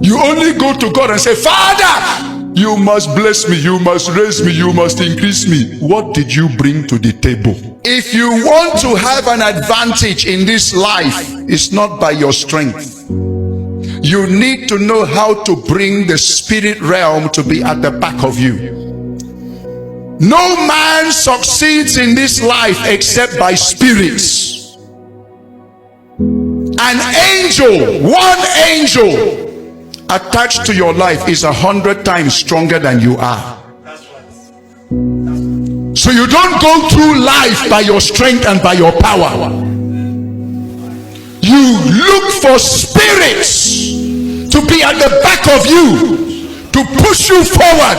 You only go to God and say, Father, you must bless me, you must raise me, you must increase me. What did you bring to the table? If you want to have an advantage in this life, it's not by your strength. You need to know how to bring the spirit realm to be at the back of you. No man succeeds in this life except by spirits. An angel, one angel attached to your life is 100 times stronger than you are. So you don't go through life by your strength and by your power. You look for spirits to be at the back of you, to push you forward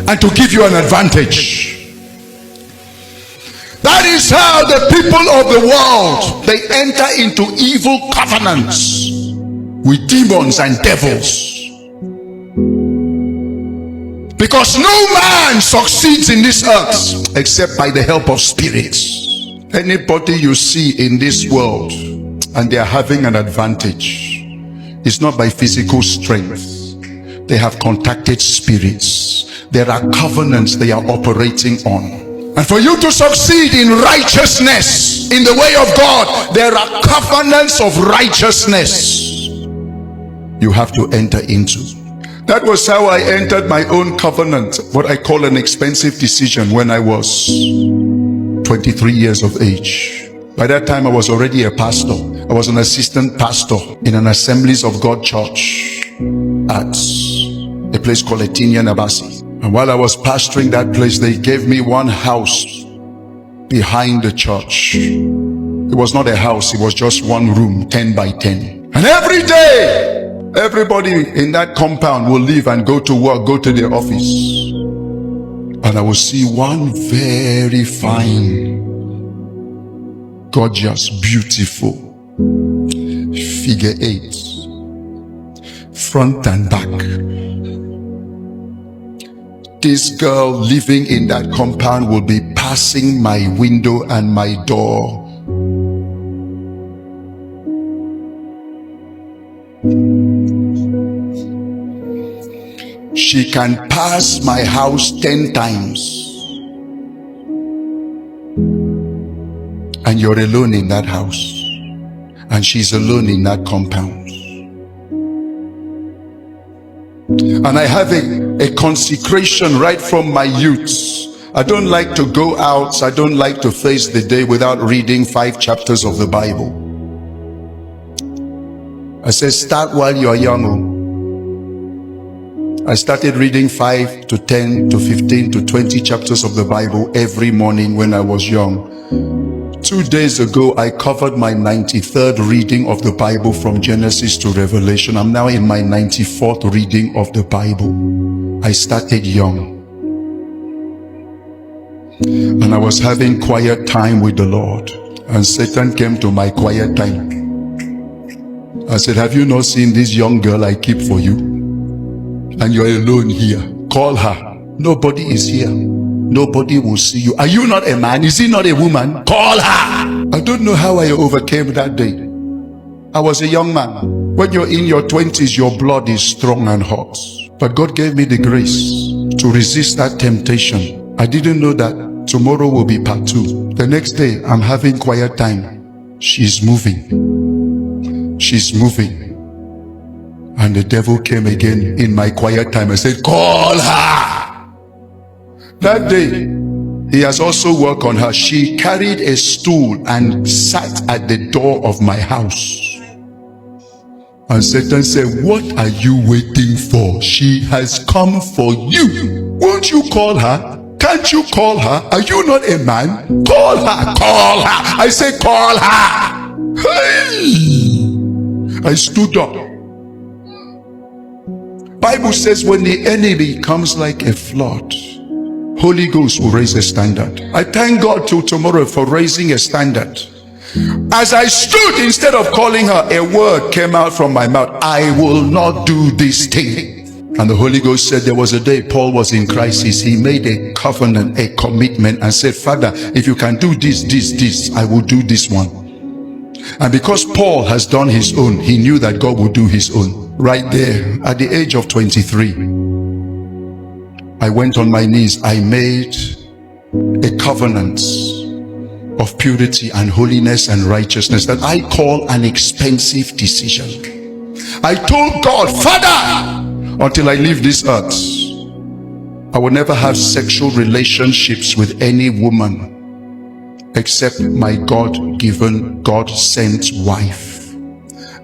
and to give you an advantage. That is how the people of the world, they enter into evil covenants with demons and devils. Because no man succeeds in this earth except by the help of spirits. Anybody you see in this world and they are having an advantage, it's not by physical strength. They have contacted spirits. There are covenants they are operating on. And for you to succeed in righteousness, in the way of God, there are covenants of righteousness you have to enter into. That was how I entered my own covenant, what I call an expensive decision, when I was 23 years of age. By that time, I was already a pastor. I was an assistant pastor in an Assemblies of God church at a place called Etinia Nabasi. And while I was pastoring that place, they gave me one house behind the church. It was not a house, it was just one room, 10 by 10. And every day, everybody in that compound will leave and go to work, go to their office. And I will see one very fine, gorgeous, beautiful figure 8, front and back. This girl living in that compound will be passing my window and my door. She can pass my house 10 times. And you're alone in that house. And she's alone in that compound. And I have a consecration right from my youth. I don't like to go out. I don't like to face the day without reading 5 chapters of the Bible. I said, start while you're young. I started reading 5 to 10 to 15 to 20 chapters of the Bible every morning when I was young. 2 days ago, I covered my 93rd reading of the Bible from Genesis to Revelation. I'm now in my 94th reading of the Bible. I started young. And I was having quiet time with the Lord. And Satan came to my quiet time. I said, have you not seen this young girl I keep for you? And you're alone here. Call her. Nobody is here. Nobody will see you. Are you not a man? Is he not a woman? Call her. I don't know how I overcame that day. I was a young man. When you're in your 20s, your blood is strong and hot. But God gave me the grace to resist that temptation. I didn't know that tomorrow will be part 2. The next day, I'm having quiet time. She's moving. She's moving. And the devil came again in my quiet time and said, call her. That day, he has also worked on her. She carried a stool and sat at the door of my house. And Satan said, what are you waiting for? She has come for you. Won't you call her? Can't you call her? Are you not a man? Call her. Call her. I say, call her. Hey! I stood up. Bible says when the enemy comes like a flood, Holy Ghost will raise a standard. I thank God till tomorrow for raising a standard. As I stood, instead of calling her, a word came out from my mouth. I will not do this thing. And the Holy Ghost said there was a day Paul was in crisis. He made a covenant, a commitment, and said, Father, if you can do this, I will do this one. And because Paul has done his own, he knew that God would do his own. Right there, at the age of 23, I went on my knees. I made a covenant of purity and holiness and righteousness that I call an expensive decision. I told God, Father, until I leave this earth, I will never have sexual relationships with any woman except my God-given, God-sent wife.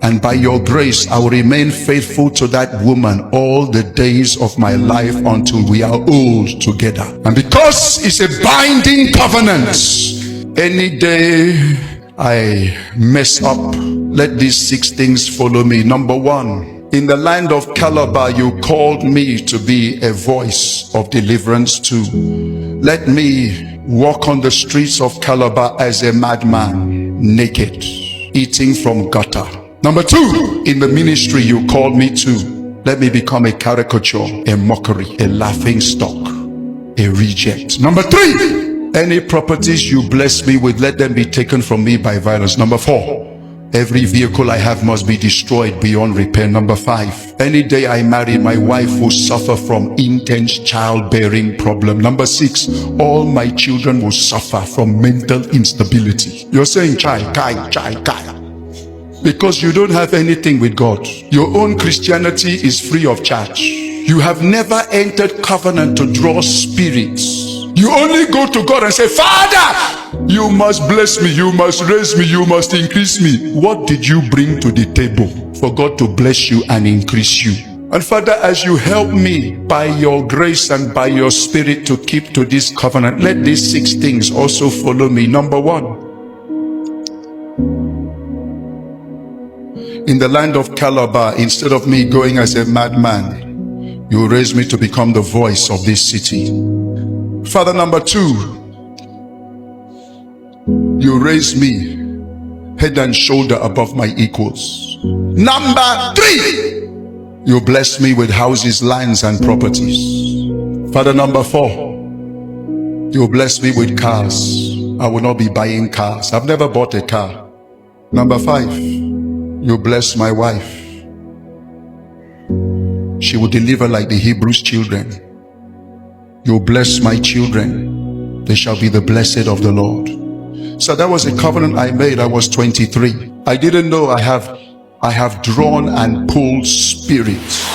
And by your grace, I will remain faithful to that woman all the days of my life until we are old together. And because it's a binding covenant, any day I mess up, let these 6 things follow me. Number 1, in the land of Calabar, you called me to be a voice of deliverance too. Let me walk on the streets of Calabar as a madman, naked, eating from gutter. Number 2, in the ministry you called me to, let me become a caricature, a mockery, a laughing stock, a reject. Number 3, any properties you bless me with, let them be taken from me by violence. Number 4, every vehicle I have must be destroyed beyond repair. Number 5, any day I marry, my wife will suffer from intense childbearing problem. Number 6, all my children will suffer from mental instability. You're saying, Chai. Because you don't have anything with God. Your own Christianity is free of charge. You have never entered covenant to draw spirits. You only go to God and say, Father, you must bless me, you must raise me, you must increase me. What did you bring to the table for God to bless you and increase you? And Father, as you help me by your grace and by your spirit to keep to this covenant, let these 6 things also follow me. Number 1, in the land of Calabar, instead of me going as a madman, you raised me to become the voice of this city. Father, number 2, you raised me head and shoulder above my equals. Number 3, you blessed me with houses, lands, and properties. Father, number 4, you blessed me with cars. I will not be buying cars. I've never bought a car. Number 5, you bless my wife. She will deliver like the Hebrews children. You bless my children. They shall be the blessed of the Lord. So that was a covenant I made. I was 23. I didn't know I have drawn and pulled spirits